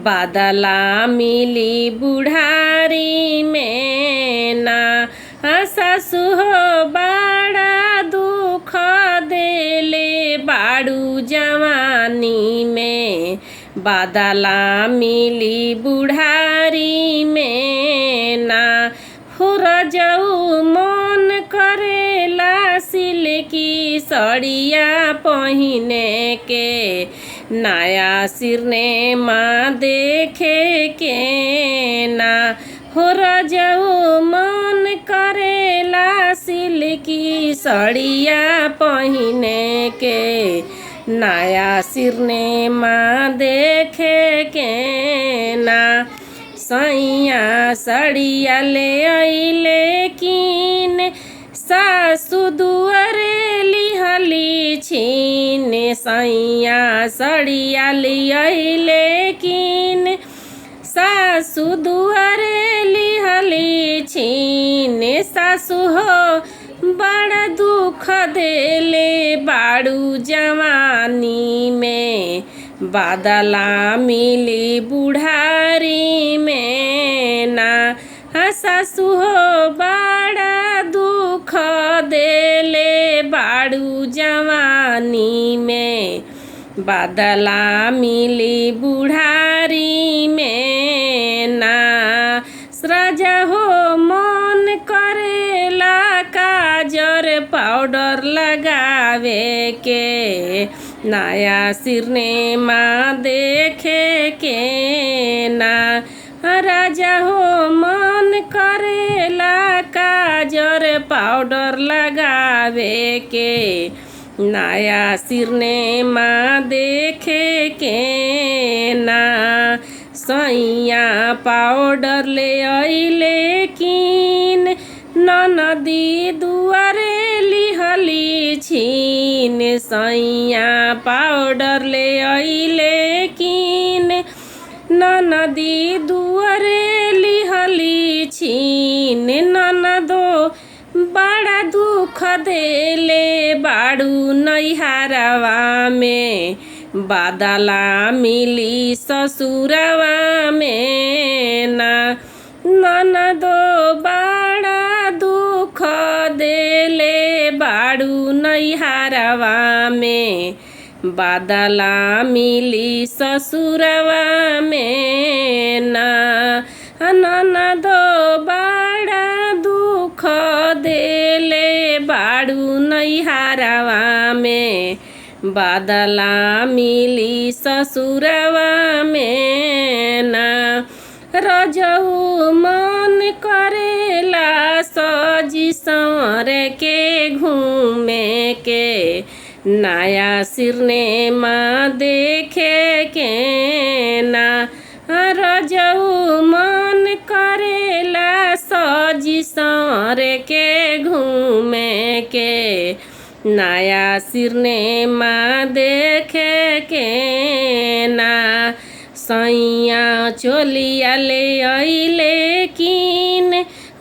बादला मिली बुढ़ारी में ना। सासु हो बड़ा दुख देले बाड़ू जवानी में। बादला मिली बुढ़ारी में ना। हो रजऊ मन करेला सिल्की सड़िया पहिने के। नया सिरने माँ देखे के ना। हो रजऊ मन करेला सिल्की सड़िया पहिने के। नया सिरने माँ देखे के ना। सैया सड़िया ले अइले कीन। सासु दुआरे लिहली छीन। सैया सड़िया ले अइले कीन। सासु दुआरे लिहली छीन। सासु हो बड़ा दुख देले बाड़ू जवानी में। बादला मिली बुढ़ारी में ना। सासु हो बड़ा दुख देले बाड़ू जवानी में। बादला मिली बुढ़ारी में ना। राजा हो मन करेला काजर पाउडर लगावे के। नया सिरने माँ देखे के ना। राजा हो मन करेला काजर पाउडर लगावे के। नया सिरने माँ देखे के ना। सैया पाउडर ले अइले कीन। ननदी दुआरे लिहली छीन। सैया पाउडर ले अइले कीन। ननदी दुआरे लिहली छीन। ननदो बड़ा दुख देले बाड़ू नैहरवा में। बादला मिली ससुरवा में ना। ननदो बड़ा दुख देले बाड़ू नैहरवा में। बादला मिली ससुरवा में ना। ननदो बड़ा दुख देले बाड़ू नैहरवा में। बादला मिली ससुरवा में ना। रजऊ मन करेला सजी संवर के घूमे के। नया सिरने माँ देखे के ना। रजऊ मन करेला सजी संवर के घूमे के। नया सिरने माँ देखे के ना। सैया चोलिया ले अइले कीन।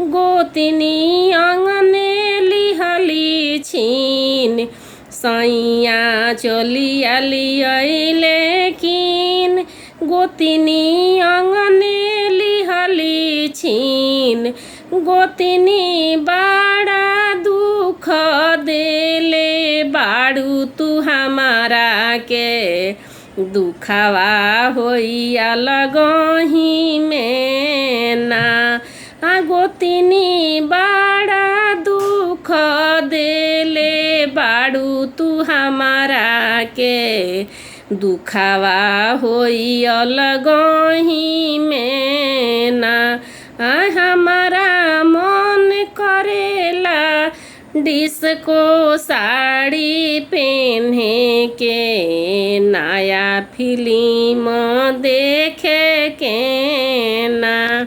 गोतिनी अंगने लिहली छीन। सैया चोलिया ले अइले कीन। गोतिनी अंगने लिहली छीन। गोतिनी बड़ा दुख देले बाड़ू तू हमारा के। दुखवा होइया लगही में ना। गोतिनी बड़ा दुख देले बाड़ू तू हमारा के। दुखवा होइया लगही में ना। हमारा मन करेला डिस्को साड़ी पहने के। नया फिल्म देखे के ना।